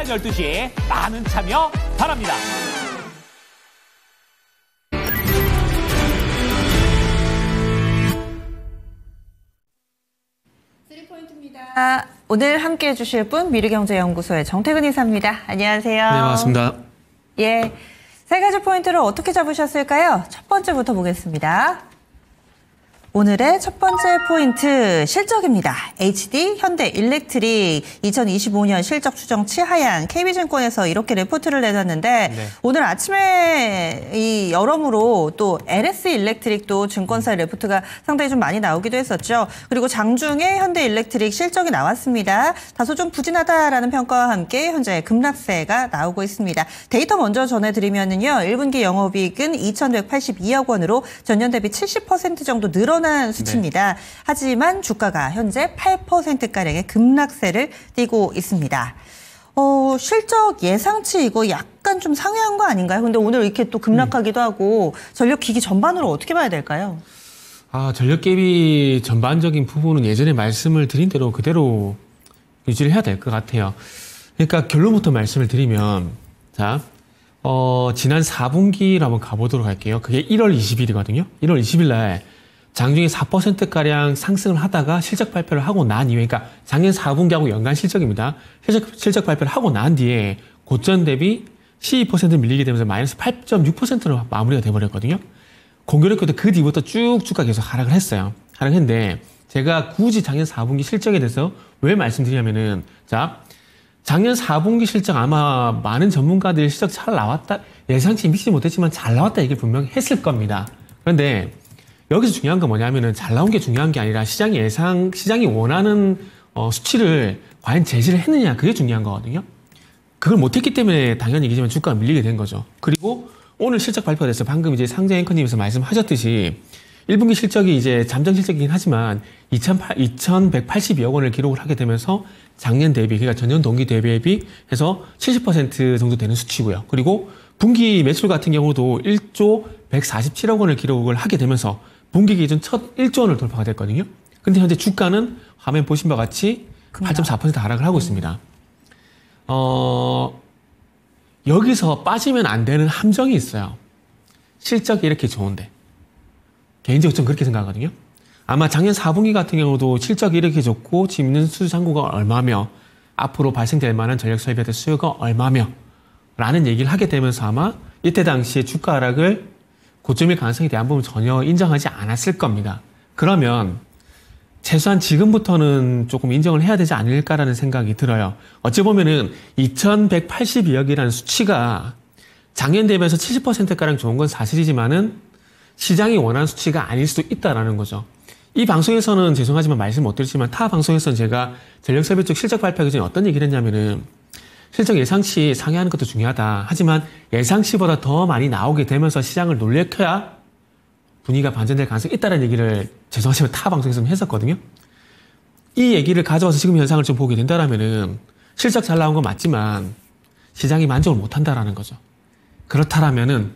오전 12시 많은 참여 바랍니다. 오늘 함께해 주실 분 미르경제연구소의 정태근 이사입니다. 안녕하세요. 네, 반갑습니다. 예, 세 가지 포인트를 어떻게 잡으셨을까요? 첫 번째부터 보겠습니다. 오늘의 첫 번째 포인트 실적입니다. HD 현대일렉트릭 2025년 실적 추정 치하향 KB증권에서 이렇게 레포트를 내놨는데 네. 오늘 아침에 이 여러모로 또 LS일렉트릭도 증권사의 레포트가 상당히 좀 많이 나오기도 했었죠. 그리고 장중에 현대일렉트릭 실적이 나왔습니다. 다소 좀 부진하다라는 평가와 함께 현재 급락세가 나오고 있습니다. 데이터 먼저 전해드리면은요. 1분기 영업이익은 2,182억 원으로 전년 대비 70% 정도 늘어난 수치입니다. 네. 하지만 주가가 현재 8%가량의 급락세를 띠고 있습니다. 실적 예상치 이거 약간 좀 상회한 거 아닌가요? 근데 오늘 이렇게 또 급락하기도 하고 전력기기 전반으로 어떻게 봐야 될까요? 전력기기 전반적인 부분은 예전에 말씀을 드린 대로 그대로 유지를 해야 될 것 같아요. 그러니까 결론부터 말씀을 드리면 자, 지난 4분기로 한번 가보도록 할게요. 그게 1월 20일이거든요. 1월 20일 날 장중에 4%가량 상승을 하다가 실적 발표를 하고 난 이후에, 그러니까 작년 4분기하고 연간 실적입니다. 실적 발표를 하고 난 뒤에 고점 대비 12% 밀리게 되면서 마이너스 8.6%로 마무리가 돼버렸거든요. 공교롭게도 그 뒤부터 쭉 주가 계속 하락을 했어요. 하락했는데 제가 굳이 작년 4분기 실적에 대해서 왜 말씀드리냐면은 자, 작년 4분기 실적 아마 많은 전문가들이 실적 잘 나왔다, 예상치 미치지 못했지만 잘 나왔다 얘기를 분명히 했을 겁니다. 그런데 여기서 중요한 건 뭐냐면은 잘 나온 게 중요한 게 아니라 시장이 원하는 수치를 과연 제시를 했느냐, 그게 중요한 거거든요. 그걸 못했기 때문에 당연히 얘기지만 주가가 밀리게 된 거죠. 그리고 오늘 실적 발표가 돼서 방금 이제 상재 앵커님께서 말씀하셨듯이 1분기 실적이 이제 잠정 실적이긴 하지만 2,182억 원을 기록을 하게 되면서 작년 대비, 그러니까 전년 동기 대비해서 70% 정도 되는 수치고요. 그리고 분기 매출 같은 경우도 1조 147억 원을 기록을 하게 되면서 분기 기준 첫 1조 원을 돌파가 됐거든요. 근데 현재 주가는 화면 보신 바와 같이 8.4% 하락을 하고 있습니다. 여기서 빠지면 안 되는 함정이 있어요. 실적이 이렇게 좋은데. 개인적으로 좀 그렇게 생각하거든요. 아마 작년 4분기 같은 경우도 실적이 이렇게 좋고 지금 있는 수주 잔고가 얼마며 앞으로 발생될 만한 전력 설비에 대한 수요가 얼마며 라는 얘기를 하게 되면서 아마 이때 당시에 주가 하락을 고점일 가능성에 대한 부분 전혀 인정하지 않았을 겁니다. 그러면 최소한 지금부터는 조금 인정을 해야 되지 않을까라는 생각이 들어요. 어찌 보면은 2,182억이라는 수치가 작년 대비해서 70%가량 좋은 건 사실이지만은 시장이 원하는 수치가 아닐 수도 있다라는 거죠. 이 방송에서는 죄송하지만 말씀 못 드리지만 타 방송에서는 제가 전력설비 쪽 실적 발표하기 전에 어떤 얘기를 했냐면은 실적 예상치 상회하는 것도 중요하다. 하지만 예상치보다 더 많이 나오게 되면서 시장을 놀래켜야 분위기가 반전될 가능성이 있다는 얘기를 죄송하지만 타 방송에서는 했었거든요. 이 얘기를 가져와서 지금 현상을 좀 보게 된다라면은 실적 잘 나온 건 맞지만 시장이 만족을 못 한다라는 거죠. 그렇다라면은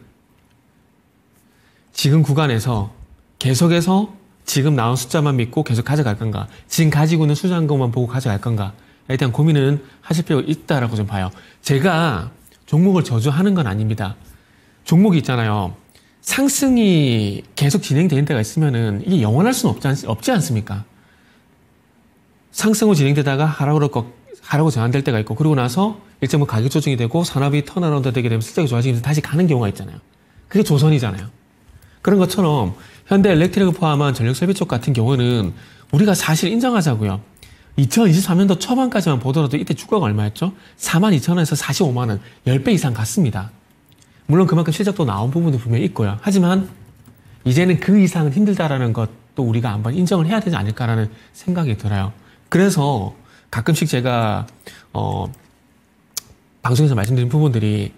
지금 구간에서 계속해서 지금 나온 숫자만 믿고 계속 가져갈 건가? 지금 가지고 있는 수주한 것만 보고 가져갈 건가? 에 대한 고민은 하실 필요가 있다라고 좀 봐요. 제가 종목을 저주하는 건 아닙니다. 종목이 있잖아요. 상승이 계속 진행되는 때가 있으면은 이게 영원할 수는 없지 않습니까? 상승으로 진행되다가 하락으로 전환될 때가 있고, 그러고 나서 일정 부분 가격 조정이 되고 산업이 턴어라운드 되게 되면 실적이 좋아지면서 다시 가는 경우가 있잖아요. 그게 조선이잖아요. 그런 것처럼 현대 일렉트릭을 포함한 전력 설비 쪽 같은 경우는 우리가 사실 인정하자고요. 2023년도 초반까지만 보더라도 이때 주가가 얼마였죠? 42,000원에서 45만 원, 10배 이상 갔습니다. 물론 그만큼 실적도 나온 부분도 분명히 있고요. 하지만 이제는 그 이상은 힘들다라는 것도 우리가 한번 인정을 해야 되지 않을까라는 생각이 들어요. 그래서 가끔씩 제가 방송에서 말씀드린 부분들이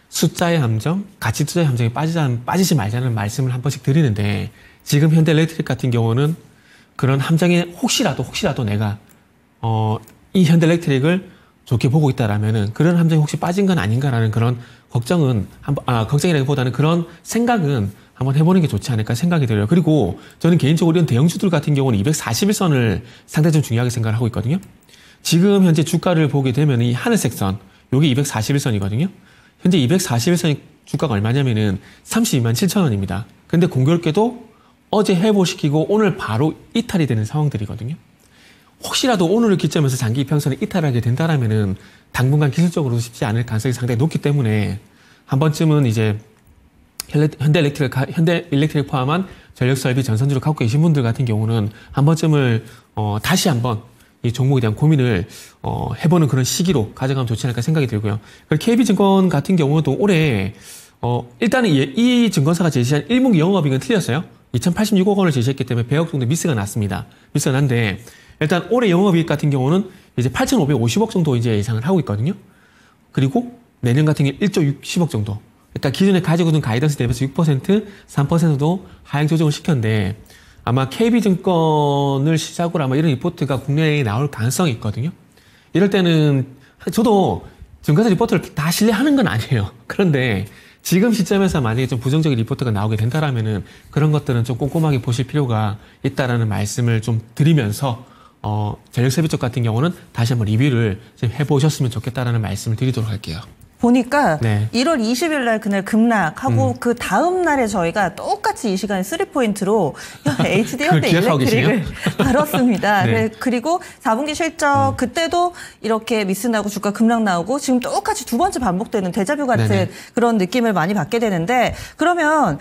숫자의 함정, 가치 투자의 함정에 빠지지 말자는 말씀을 한 번씩 드리는데, 지금 현대 일렉트릭 같은 경우는 그런 함정에 혹시라도 내가 이 현대 일렉트릭을 좋게 보고 있다라면은 그런 함정에 혹시 빠진 건 아닌가라는 그런 걱정이라기보다는 그런 생각은 한번 해보는 게 좋지 않을까 생각이 들어요. 그리고 저는 개인적으로 이런 대형주들 같은 경우는 241선을 상당히 좀 중요하게 생각을 하고 있거든요. 지금 현재 주가를 보게 되면 이 하늘색 선, 여기 241선이거든요. 현재 241선이 주가가 얼마냐면은 32만 7천 원입니다. 근데 공교롭게도 어제 회복시키고 오늘 바로 이탈이 되는 상황들이거든요. 혹시라도 오늘을 기점에서 장기 이평선을 이탈하게 된다라면은 당분간 기술적으로 쉽지 않을 가능성이 상당히 높기 때문에 한 번쯤은 이제 현대 일렉트릭 포함한 전력 설비 전선주를 갖고 계신 분들 같은 경우는 한 번쯤을 다시 한번 이 종목에 대한 고민을 해보는 그런 시기로 가져가면 좋지 않을까 생각이 들고요. 그리고 KB증권 같은 경우도 올해 일단은 이 증권사가 제시한 1분기 영업이익은 틀렸어요. 2,086억 원을 제시했기 때문에 100억 정도 미스가 났습니다. 미스가 났는데 일단 올해 영업이익 같은 경우는 이제 8,550억 정도 이제 예상을 하고 있거든요. 그리고 내년 같은 경우 1조 60억 정도. 그러니까 기존에 가지고 있는 가이던스 대비해서 6%, 3%도 하향 조정을 시켰는데 아마 KB증권을 시작으로 아마 이런 리포트가 국내에 나올 가능성이 있거든요. 이럴 때는 저도 증권사 리포트를 다 신뢰하는 건 아니에요. 그런데 지금 시점에서 만약에 좀 부정적인 리포트가 나오게 된다라면은 그런 것들은 좀 꼼꼼하게 보실 필요가 있다라는 말씀을 좀 드리면서 전력설비 쪽 같은 경우는 다시 한번 리뷰를 좀 해보셨으면 좋겠다라는 말씀을 드리도록 할게요. 보니까 네. 1월 20일 날 그날 급락하고 그 다음 날에 저희가 똑같이 이 시간에 3포인트로 HD 현대 일렉트릭을 다뤘습니다. 네. 그리고 4분기 실적 그때도 이렇게 미스 나고 주가 급락 나오고 지금 똑같이 두 번째 반복되는 데자뷰 같은 네네. 그런 느낌을 많이 받게 되는데 그러면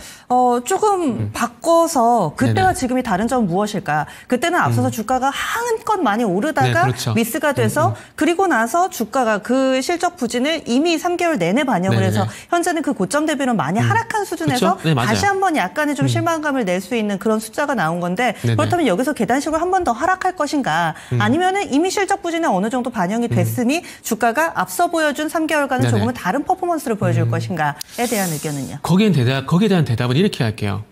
조금 바꿔서 그때와 네네. 지금이 다른 점은 무엇일까? 그때는 앞서서 주가가 한껏 많이 오르다가 네, 그렇죠. 미스가 돼서 그리고 나서 주가가 그 실적 부진을 이미 3개월 내내 반영을 네네네. 해서 현재는 그 고점 대비는 많이 하락한 수준에서 그렇죠? 네, 맞아요. 다시 한번 약간의 좀 실망감을 낼 수 있는 그런 숫자가 나온 건데 네네. 그렇다면 여기서 계단식으로 한 번 더 하락할 것인가 아니면은 이미 실적 부진에 어느 정도 반영이 됐으니 주가가 앞서 보여준 3개월과는 네네. 조금은 다른 퍼포먼스를 보여줄 것인가에 대한 의견은요? 거기에 대한 대답은 이렇게 할게요.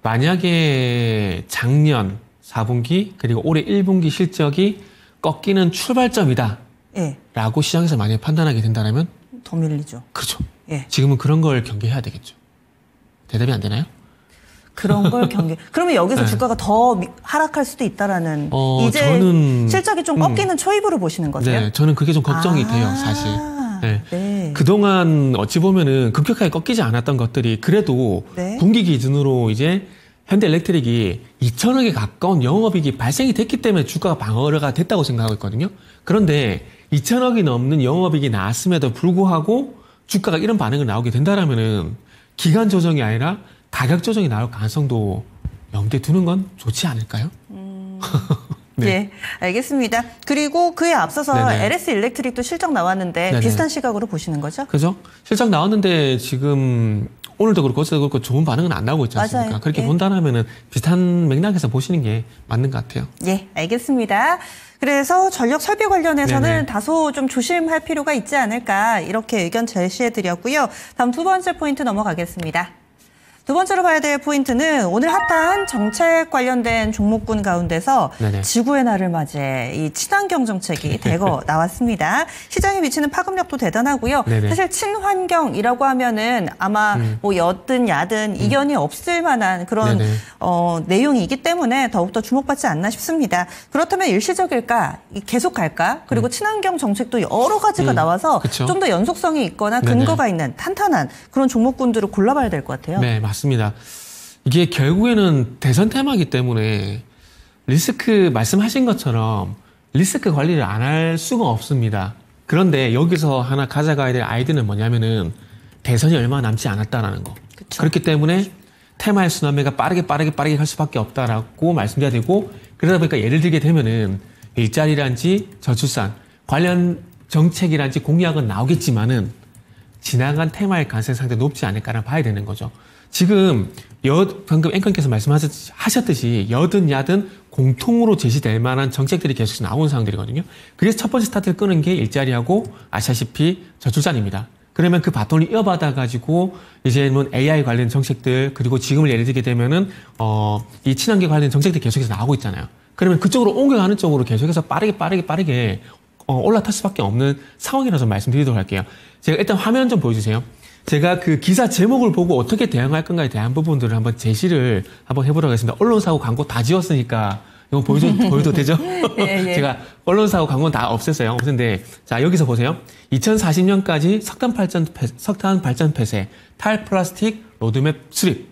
만약에 작년 4분기 그리고 올해 1분기 실적이 꺾이는 출발점이다 예, 라고 시장에서 만약에 판단하게 된다면 더 밀리죠. 그렇죠. 예. 지금은 그런 걸 경계해야 되겠죠. 대답이 안 되나요? 그런 걸 경계. 그러면 여기서 네. 주가가 더 하락할 수도 있다라는 이제 저는 실적이 좀 꺾이는 초입으로 보시는 거세요? 네, 저는 그게 좀 걱정이 돼요, 사실. 네. 네. 그동안 어찌 보면은 급격하게 꺾이지 않았던 것들이 그래도 네. 분기 기준으로 이제 현대일렉트릭이 2천억에 가까운 영업이익이 발생이 됐기 때문에 주가가 방어가 됐다고 생각하고 있거든요. 그런데 2천억이 넘는 영업이익이 나왔음에도 불구하고 주가가 이런 반응을 나오게 된다라면은 기간 조정이 아니라 가격 조정이 나올 가능성도 염두에 두는 건 좋지 않을까요? 네. 네, 알겠습니다. 그리고 그에 앞서서 네네. LS 일렉트릭도 실적 나왔는데 네네. 비슷한 시각으로 보시는 거죠? 그죠? 실적 나왔는데 지금 오늘도 그렇고 어제도 그렇고 좋은 반응은 안 나오고 있지 않습니까? 맞아요. 그렇게 예. 본다면은 비슷한 맥락에서 보시는 게 맞는 것 같아요. 예, 알겠습니다. 그래서 전력 설비 관련해서는 네네. 다소 좀 조심할 필요가 있지 않을까 이렇게 의견 제시해드렸고요. 다음 두 번째 포인트 넘어가겠습니다. 두 번째로 봐야 될 포인트는 오늘 핫한 정책 관련된 종목군 가운데서 네네. 지구의 날을 맞이해 이 친환경 정책이 대거 나왔습니다. 시장에 미치는 파급력도 대단하고요. 네네. 사실 친환경이라고 하면은 아마 뭐 여든 야든 이견이 없을 만한 그런 네네. 내용이기 때문에 더욱더 주목받지 않나 싶습니다. 그렇다면 일시적일까? 계속 갈까? 그리고 친환경 정책도 여러 가지가 나와서 그쵸. 좀 더 연속성이 있거나 네네. 근거가 있는 탄탄한 그런 종목군들을 골라봐야 될 것 같아요. 네, 맞습니다. 이게 결국에는 대선 테마이기 때문에 리스크 말씀하신 것처럼 리스크 관리를 안 할 수가 없습니다. 그런데 여기서 하나 가져가야 될 아이디어는 뭐냐면은 대선이 얼마 남지 않았다라는 거. 그쵸. 그렇기 때문에 테마의 순환매가 빠르게 갈 수밖에 없다라고 말씀드려야 되고 그러다 보니까 예를 들게 되면은 일자리란지 저출산 관련 정책이란지 공약은 나오겠지만은 지나간 테마의 가능성이 상당히 높지 않을까를 봐야 되는 거죠. 지금 방금 앵커님께서 말씀하셨듯이 여든 야든 공통으로 제시될 만한 정책들이 계속 나오는 상황들이거든요. 그래서 첫 번째 스타트를 끄는 게 일자리하고 아시다시피 저출산입니다. 그러면 그 바톤을 이어받아 가지고 이제는 AI 관련 정책들 그리고 지금을 예를 들게 되면은 이 친환경 관련 정책들이 계속해서 나오고 있잖아요. 그러면 그쪽으로 옮겨가는 쪽으로 계속해서 빠르게 올라탈 수밖에 없는 상황이라서 말씀드리도록 할게요. 제가 일단 화면 좀 보여주세요. 제가 그 기사 제목을 보고 어떻게 대응할 건가에 대한 부분들을 한번 제시를 한번 해보도록 하겠습니다. 언론사고 광고 다 지웠으니까 이거 보여도 되죠? 예, 예. 제가 언론사하고 광고는 다 없앴어요. 없는데, 자, 여기서 보세요. 2040년까지 석탄 발전 폐쇄, 탈플라스틱 로드맵 수립.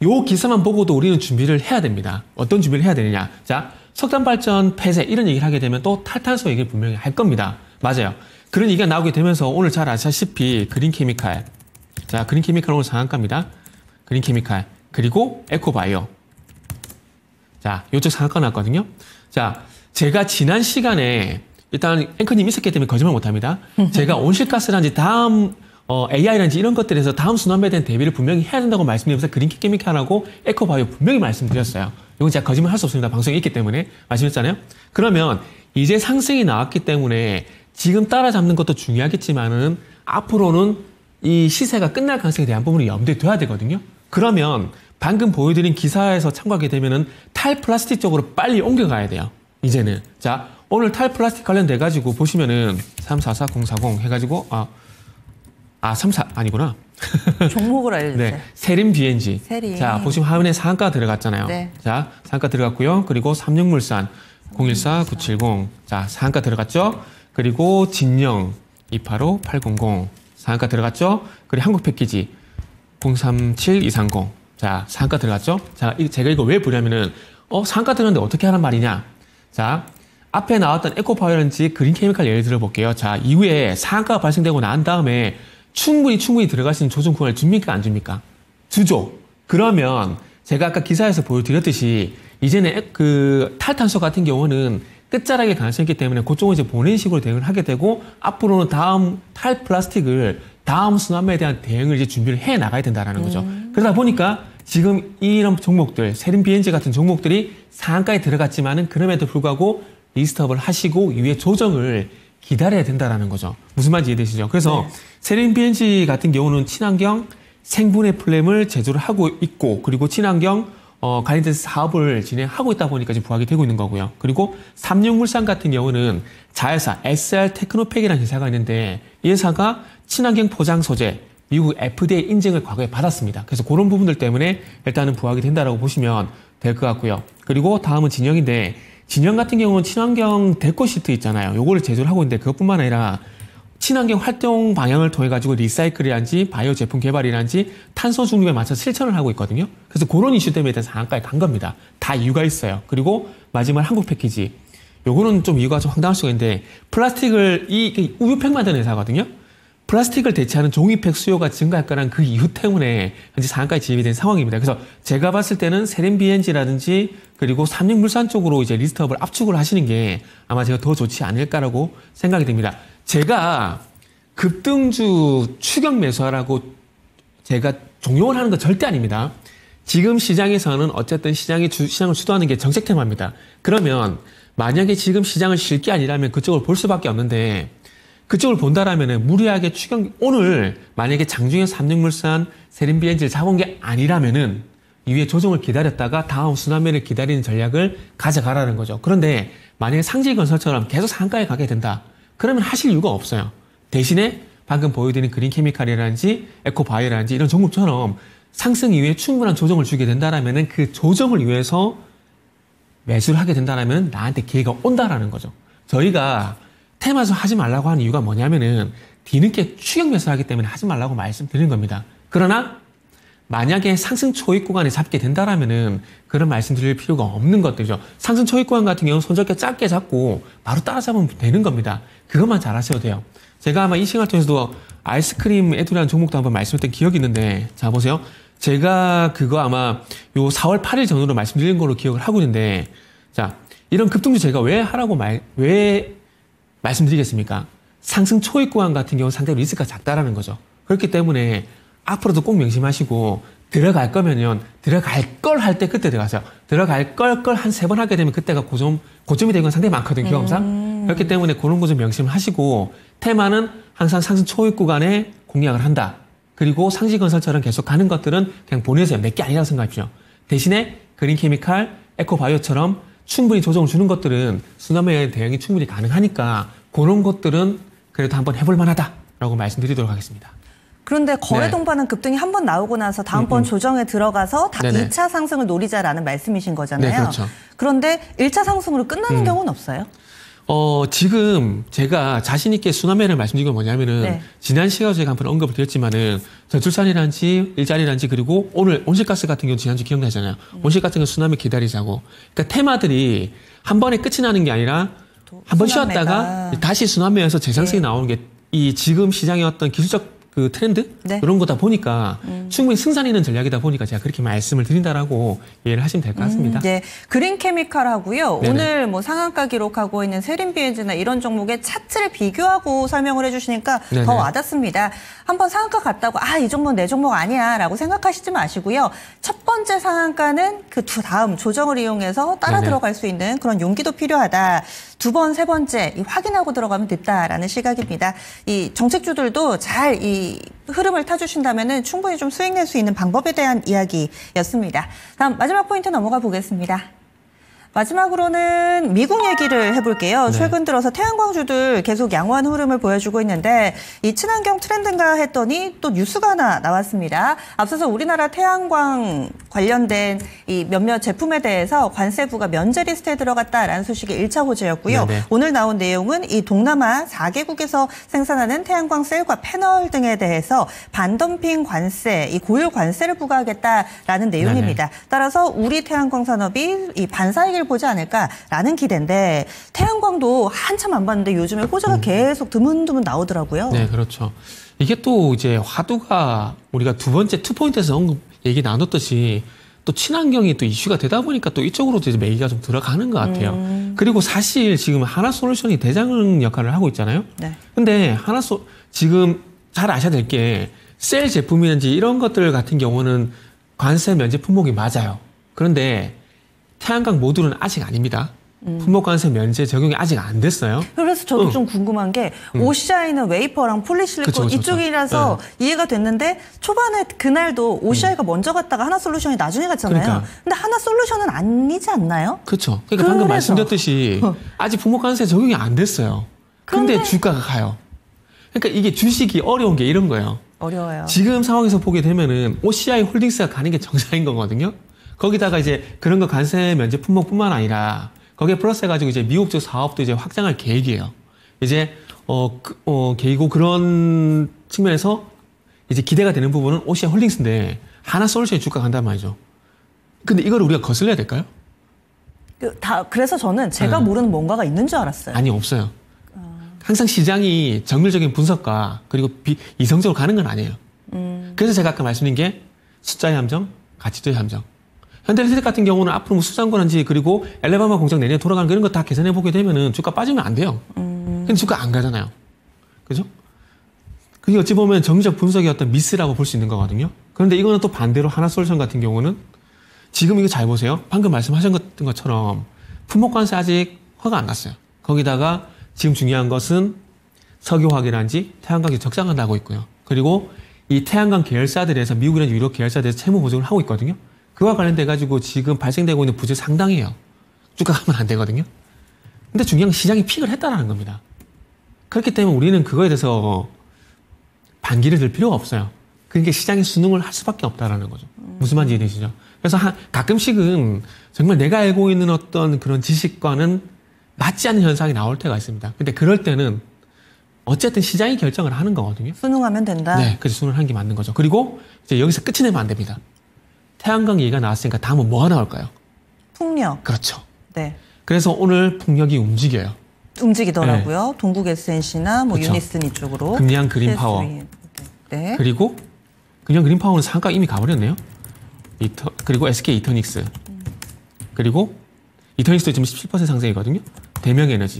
요 기사만 보고도 우리는 준비를 해야 됩니다. 어떤 준비를 해야 되느냐. 자, 석탄 발전 폐쇄 이런 얘기를 하게 되면 또 탈탄소 얘기를 분명히 할 겁니다. 맞아요. 그런 얘기가 나오게 되면서 오늘 잘 아시다시피 그린 케미칼. 자, 그린 케미칼 오늘 상한가입니다. 그린 케미칼. 그리고 에코바이오. 자, 요쪽 상한가 났거든요. 자, 제가 지난 시간에 일단 앵커님 있었기 때문에 거짓말 못합니다. 제가 온실가스라든지 다음 AI라든지 이런 것들에서 다음 순환매에 대한 대비를 분명히 해야 된다고 말씀드리면서 그린 케미칼하고 에코바이오 분명히 말씀드렸어요. 이건 제가 거짓말 할 수 없습니다. 방송에 있기 때문에 말씀드렸잖아요. 그러면 이제 상승이 나왔기 때문에 지금 따라잡는 것도 중요하겠지만은 앞으로는 이 시세가 끝날 가능성에 대한 부분을 염두에 둬야 되거든요. 그러면 방금 보여드린 기사에서 참고하게 되면은 탈플라스틱 쪽으로 빨리 옮겨가야 돼요. 이제는. 자, 오늘 탈플라스틱 관련돼가지고 보시면은 344040 해가지고, 34, 아니구나. 종목을 알려주세요. 네. 세림 BNG. 세림. 자, 보시면 화면에 상한가 들어갔잖아요. 네. 자, 상한가 들어갔고요. 그리고 삼육물산 014970. 자, 상한가 들어갔죠. 그리고 진영 285800. 상한가 들어갔죠. 그리고 한국패키지 037230. 자, 상한가 들어갔죠. 자, 제가 이거 왜 보냐면은, 상한가 들어갔는데 어떻게 하란 말이냐. 자, 앞에 나왔던 에코파이어런지 그린 케미칼 예를 들어 볼게요. 자, 이후에 상한가가 발생되고 난 다음에 충분히 들어갈 수 있는 조정 구간을 줍니까? 안 줍니까? 주죠. 그러면 제가 아까 기사에서 보여드렸듯이 이제는 그 탈탄소 같은 경우는 끝자락의 가능성이 있기 때문에 그쪽은 이제 보낸 식으로 대응을 하게 되고 앞으로는 다음 탈플라스틱을 다음 순환매에 대한 대응을 이제 준비를 해 나가야 된다라는 거죠. 그러다 보니까 지금 이런 종목들, 세림 BNG 같은 종목들이 상한가에 들어갔지만은 그럼에도 불구하고 리스트업을 하시고 이후에 조정을 기다려야 된다라는 거죠. 무슨 말인지 이해되시죠? 그래서 네. 세림 BNG 같은 경우는 친환경 생분해 플램을 제조를 하고 있고 그리고 친환경 관련된 사업을 진행하고 있다 보니까 지금 부각이 되고 있는 거고요. 그리고 삼육물산 같은 경우는 자회사 SR 테크노팩이라는 회사가 있는데 이 회사가 친환경 포장 소재 미국 FDA 인증을 과거에 받았습니다. 그래서 그런 부분들 때문에 일단은 부각이 된다라고 보시면 될 것 같고요. 그리고 다음은 진영인데 진영 같은 경우는 친환경 데코 시트 있잖아요. 요거를 제조를 하고 있는데 그것뿐만 아니라 친환경 활동 방향을 통해 가지고 리사이클이란지 바이오 제품 개발이란지 탄소 중립에 맞춰 실천을 하고 있거든요. 그래서 그런 이슈 때문에 일단 상한가에 간 겁니다. 다 이유가 있어요. 그리고 마지막 한국 패키지. 요거는 좀 이유가 좀 황당할 수가 있는데 플라스틱을 이 우유팩 만드는 회사거든요. 플라스틱을 대체하는 종이팩 수요가 증가할 거란 그 이유 때문에 현재 상한가에 진입이 된 상황입니다. 그래서 제가 봤을 때는 세림 BNG라든지 그리고 삼육물산 쪽으로 이제 리스트업을 압축을 하시는 게 아마 제가 더 좋지 않을까라고 생각이 됩니다. 제가 급등주 추격 매수하라고 제가 종용을 하는 건 절대 아닙니다. 지금 시장에서는 어쨌든 시장을 주도하는 게 정책 테마입니다. 그러면 만약에 지금 시장을 쉴 게 아니라면 그쪽을 볼 수밖에 없는데 그쪽을 본다라면은 무리하게 오늘 만약에 장중에 삼육물산 세림 BNG를 잡은 게 아니라면은 이후에 조정을 기다렸다가 다음 순환매를 기다리는 전략을 가져가라는 거죠. 그런데 만약에 상지건설처럼 계속 상가에 가게 된다. 그러면 하실 이유가 없어요. 대신에 방금 보여드린 그린 케미칼이라든지 에코바이오라든지 이런 종목처럼 상승 이후에 충분한 조정을 주게 된다라면은 그 조정을 위해서 매수를 하게 된다라면 나한테 기회가 온다라는 거죠. 저희가 테마에서 하지 말라고 하는 이유가 뭐냐면은 뒤늦게 추격 매수를 하기 때문에 하지 말라고 말씀드리는 겁니다. 그러나 만약에 상승 초입 구간에 잡게 된다라면은 그런 말씀드릴 필요가 없는 것들이죠. 상승 초입 구간 같은 경우는 손절가 짧게 잡고 바로 따라잡으면 되는 겁니다. 그것만 잘 하셔도 돼요. 제가 아마 이 시간을 통해서도 아이스크림 에듀라는 종목도 한번 말씀드린 기억이 있는데 자 보세요. 제가 그거 아마 요 4월 8일 전후로 말씀드린 걸로 기억을 하고 있는데 자 이런 급등주 제가 왜 말씀드리겠습니까? 상승 초입 구간 같은 경우는 상대로 리스크가 작다라는 거죠. 그렇기 때문에 앞으로도 꼭 명심하시고 들어갈 거면요. 들어갈 걸 할 때 그때 들어가세요. 들어갈 걸 한 3번 하게 되면 그때가 고점이 되는 건 상당히 많거든요. 경험상. 그렇기 때문에 그런 거 좀 명심하시고 테마는 항상 상승 초입 구간에 공략을 한다. 그리고 상지건설처럼 계속 가는 것들은 그냥 보내세요. 내 게 아니라고 생각하십시오. 대신에 그린 케미칼, 에코바이오처럼 충분히 조정을 주는 것들은 순환매에 대응이 충분히 가능하니까 그런 것들은 그래도 한번 해볼 만하다라고 말씀드리도록 하겠습니다. 그런데 거래 네. 동반은 급등이 한 번 나오고 나서 다음번 조정에 들어가서 네네. 2차 상승을 노리자라는 말씀이신 거잖아요. 네, 그렇죠. 그런데 1차 상승으로 끝나는 경우는 없어요? 지금 제가 자신있게 순환매를 말씀드린 건 뭐냐면은, 네. 지난 시간에 제가 한번 언급을 드렸지만은, 저출산이란지, 일자리란지, 그리고 오늘 온실가스 같은 경우 지난주 기억나잖아요. 온실가스 같은 경우 순환매 기다리자고. 그러니까 테마들이 한 번에 끝이 나는 게 아니라, 한 번 순환매가. 쉬었다가 다시 순환매에서 재상승이 나오는 게, 이 지금 시장의 어떤 기술적 그 트렌드? 네. 그런 거다 보니까 충분히 승산이 있는 전략이다 보니까 제가 그렇게 말씀을 드린다라고 이해를 하시면 될 것 같습니다. 네, 그린 케미칼하고요. 네네. 오늘 뭐 상한가 기록하고 있는 세린비엔즈나 이런 종목의 차트를 비교하고 설명을 해주시니까 네네. 더 와닿습니다. 한번 상한가 갔다고 이 종목은 내 종목 아니야라고 생각하시지 마시고요. 첫 번째 상한가는 그 다음 조정을 이용해서 따라 네네. 들어갈 수 있는 그런 용기도 필요하다. 두 번, 세 번째 확인하고 들어가면 됐다라는 시각입니다. 이 정책주들도 잘 이 흐름을 타주신다면은 충분히 좀 수익 낼 수 있는 방법에 대한 이야기였습니다. 다음 마지막 포인트 넘어가 보겠습니다. 마지막으로는 미국 얘기를 해볼게요. 네. 최근 들어서 태양광주들 계속 양호한 흐름을 보여주고 있는데 이 친환경 트렌드인가 했더니 또 뉴스가 하나 나왔습니다. 앞서서 우리나라 태양광 관련된 이 몇몇 제품에 대해서 관세부가 면제 리스트에 들어갔다라는 소식이 1차 호재였고요. 네네. 오늘 나온 내용은 이 동남아 4개국에서 생산하는 태양광 셀과 패널 등에 대해서 반덤핑 관세, 이 고유 관세를 부과하겠다라는 내용입니다. 따라서 우리 태양광 산업이 이 반사이익을 보지 않을까라는 기대인데 태양광도 한참 안 봤는데 요즘에 호재가 계속 드문드문 나오더라고요. 네, 그렇죠. 이게 또 이제 화두가 우리가 두 번째 투포인트에서 얘기 나눴듯이 또 친환경이 또 이슈가 되다 보니까 또 이쪽으로 이제 매기가 좀 들어가는 것 같아요. 그리고 사실 지금 하나솔루션이 대장 역할을 하고 있잖아요. 네. 근데 지금 잘 아셔야 될 게 셀 제품이든지 이런 것들 같은 경우는 관세 면제 품목이 맞아요. 그런데 태양광 모듈은 아직 아닙니다. 품목 관세 면제 적용이 아직 안 됐어요. 그래서 저도 좀 궁금한 게 OCI는 웨이퍼랑 폴리실리콘 그쵸, 그쵸, 이쪽이라서 이해가 됐는데 초반에 그날도 OCI가 먼저 갔다가 하나솔루션이 나중에 갔잖아요. 그러니까. 근데 하나솔루션은 아니지 않나요? 그렇죠. 그러니까 방금 그래서. 말씀드렸듯이 아직 품목 관세 적용이 안 됐어요. 근데 그런데- 주가가 가요. 그러니까 이게 주식이 어려운 게 이런 거예요. 어려워요. 지금 상황에서 보게 되면은 OCI 홀딩스가 가는 게 정상인 거거든요. 거기다가 이제 그런 거 관세 면제 품목뿐만 아니라 거기에 플러스 해가지고 이제 미국 쪽 사업도 이제 확장할 계획이에요. 이제 계획이고 그런 측면에서 이제 기대가 되는 부분은 OCI 홀딩스인데 하나솔루션이 주가 간단 말이죠. 근데 이걸 우리가 거슬려야 될까요? 그래서 저는 제가 네. 모르는 뭔가가 있는 줄 알았어요. 아니, 없어요. 항상 시장이 정밀적인 분석과 그리고 이성적으로 가는 건 아니에요. 그래서 제가 아까 말씀드린 게 숫자의 함정, 가치도의 함정. 현대리텍 같은 경우는 앞으로 뭐 수장권한지 그리고 엘레바마 공장 내년에 돌아가는 그런 거 다 계산해 보게 되면은 주가 빠지면 안 돼요. 근데 주가 안 가잖아요. 그죠? 그게 어찌 보면 정의적 분석의 어떤 미스라고 볼 수 있는 거거든요. 그런데 이거는 또 반대로 하나솔루션 같은 경우는 지금 이거 잘 보세요. 방금 말씀하신 것처럼 품목관세 아직 허가 안 났어요. 거기다가 지금 중요한 것은 석유화학이란지 태양광이 적자가 나고 있고요. 그리고 이 태양광 계열사들에서 미국이나 유럽 계열사들에서 채무 보증을 하고 있거든요. 그와 관련돼 가지고 지금 발생되고 있는 부재 상당해요. 주가가 가면 안 되거든요. 근데 중요한 건 시장이 픽을 했다라는 겁니다. 그렇기 때문에 우리는 그거에 대해서 반기를 들 필요가 없어요. 그러니까 시장이 순응을 할 수밖에 없다라는 거죠. 무슨 말인지 이해되시죠? 그래서 가끔씩은 정말 내가 알고 있는 어떤 그런 지식과는 맞지 않는 현상이 나올 때가 있습니다. 근데 그럴 때는 어쨌든 시장이 결정을 하는 거거든요. 순응하면 된다. 네, 그래서 순응을 하는 게 맞는 거죠. 그리고 이제 여기서 끝이 내면 안 됩니다. 태양광 얘기가 나왔으니까 다음은 뭐가 나올까요? 풍력. 그렇죠. 네. 그래서 오늘 풍력이 움직여요. 움직이더라고요. 동국 SNC나 뭐 그쵸. 유니슨 이쪽으로. 금양 그린파워. 네. 그리고 그냥 그린파워는 상가 이미 가버렸네요. 그리고 SK 이터닉스. 그리고 이터닉스도 지금 17% 상승이거든요. 대명에너지.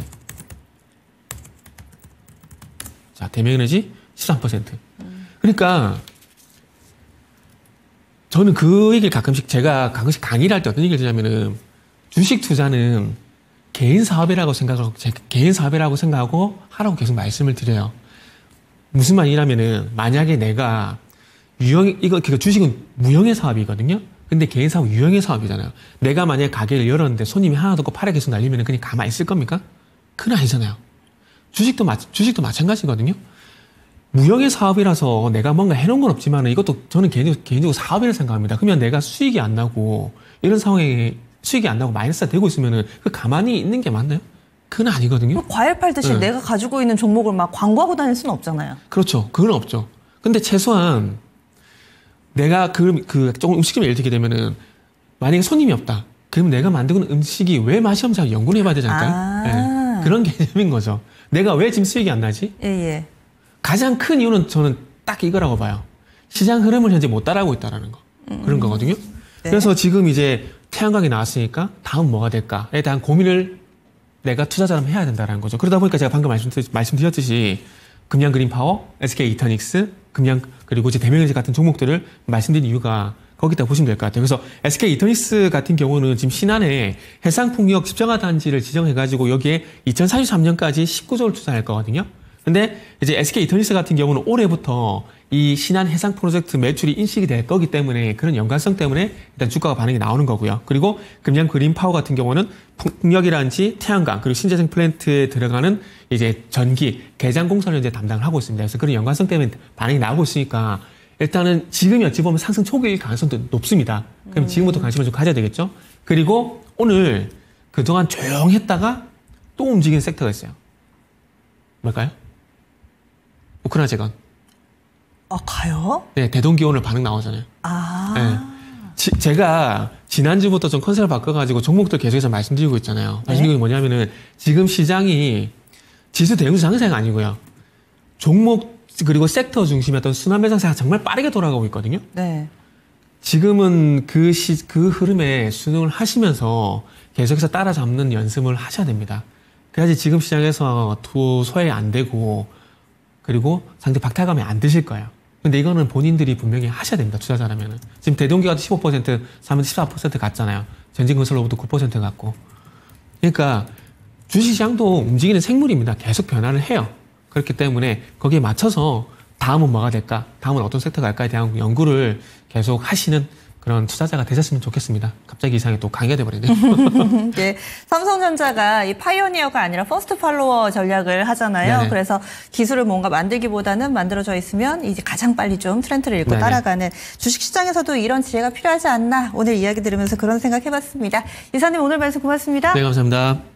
자, 대명에너지 13%. 그러니까 저는 그 얘기를 제가 가끔씩 강의를 할 때 어떤 얘기를 드냐면은 주식 투자는 개인 사업이라고 생각하고 하라고 계속 말씀을 드려요. 무슨 말이냐면은 만약에 내가 그러니까 주식은 무형의 사업이거든요. 근데 개인 사업은 유형의 사업이잖아요. 내가 만약에 가게를 열었는데 손님이 하나도 없고 팔에 계속 날리면 그냥 가만히 있을 겁니까? 그건 아니잖아요. 주식도 마찬가지거든요. 무역의 사업이라서 내가 뭔가 해놓은 건 없지만 이것도 저는 개인적으로 사업이라 생각합니다. 그러면 내가 수익이 안 나고 이런 상황에 수익이 안 나고 마이너스가 되고 있으면은 그 가만히 있는 게 맞나요? 그건 아니거든요. 과일 팔듯이 네. 내가 가지고 있는 종목을 막 광고하고 다닐 수는 없잖아요. 그렇죠. 그건 없죠. 근데 최소한 내가 조금 음식점 예를 들게 되면은 만약에 손님이 없다. 그러면 내가 만들고 있는 음식이 왜 맛이 없는지 연구를 해봐야 되지 않을까요? 네. 그런 개념인 거죠. 내가 왜 지금 수익이 안 나지? 예. 가장 큰 이유는 저는 딱 이거라고 봐요. 시장 흐름을 현재 못 따라가고 있다는 거. 그런 거거든요. 네. 그래서 지금 이제 태양광이 나왔으니까 다음 뭐가 될까에 대한 고민을 내가 투자자라면 해야 된다는 거죠. 그러다 보니까 제가 방금 말씀드렸듯이 금양 그린파워, SK 이터닉스, 그리고 이제 대명에너지 같은 종목들을 말씀드린 이유가 거기다 보시면 될 것 같아요. 그래서 SK 이터닉스 같은 경우는 지금 신안에 해상풍력 집정화 단지를 지정해가지고 여기에 2033년까지 19조를 투자할 거거든요. 근데 이제 SK 이터닉스 같은 경우는 올해부터 이 신안 해상 프로젝트 매출이 인식이 될 거기 때문에 그런 연관성 때문에 일단 주가가 반응이 나오는 거고요. 그리고 금양 그린파워 같은 경우는 풍력이라든지 태양광 그리고 신재생 플랜트에 들어가는 이제 전기 개장 공사를 이제 담당을 하고 있습니다. 그래서 그런 연관성 때문에 반응이 나오고 있으니까 일단은 지금이 어찌 보면 상승 초기일 가능성도 높습니다. 그럼 지금부터 관심을 좀 가져야 되겠죠. 그리고 오늘 그동안 조용했다가 또 움직이는 섹터가 있어요. 뭘까요? 우크라이나 재건. 가요? 네, 대동기 오늘 반응 나오잖아요. 네. 제가 지난주부터 좀 컨셉을 바꿔가지고 종목들 계속해서 말씀드리고 있잖아요. 말씀드리는 게 뭐냐면은 지금 시장이 지수 대우수 상승세가 아니고요. 종목 그리고 섹터 중심의 어떤 순환 매장세가 정말 빠르게 돌아가고 있거든요. 네. 지금은 그 흐름에 순응을 하시면서 계속해서 따라잡는 연습을 하셔야 됩니다. 그래야지 지금 시장에서 소외 안 되고 그리고 상대 박탈감이 안 드실 거예요. 근데 이거는 본인들이 분명히 하셔야 됩니다. 투자자라면은. 지금 대동기가 15%, 사면 14% 갔잖아요. 전진건설로부터 9% 갔고. 그러니까 주식시장도 움직이는 생물입니다. 계속 변화를 해요. 그렇기 때문에 거기에 맞춰서 다음은 뭐가 될까? 다음은 어떤 섹터가 갈까에 대한 연구를 계속 하시는 그런 투자자가 되셨으면 좋겠습니다. 갑자기 이상이 또 강의가 돼버리네요. 네, 삼성전자가 이 파이오니어가 아니라 퍼스트 팔로워 전략을 하잖아요. 네네. 그래서 기술을 뭔가 만들기보다는 만들어져 있으면 이제 가장 빨리 좀 트렌드를 읽고 네네. 따라가는 주식시장에서도 이런 지혜가 필요하지 않나 오늘 이야기 들으면서 그런 생각 해봤습니다. 이사님 오늘 말씀 고맙습니다. 네, 감사합니다.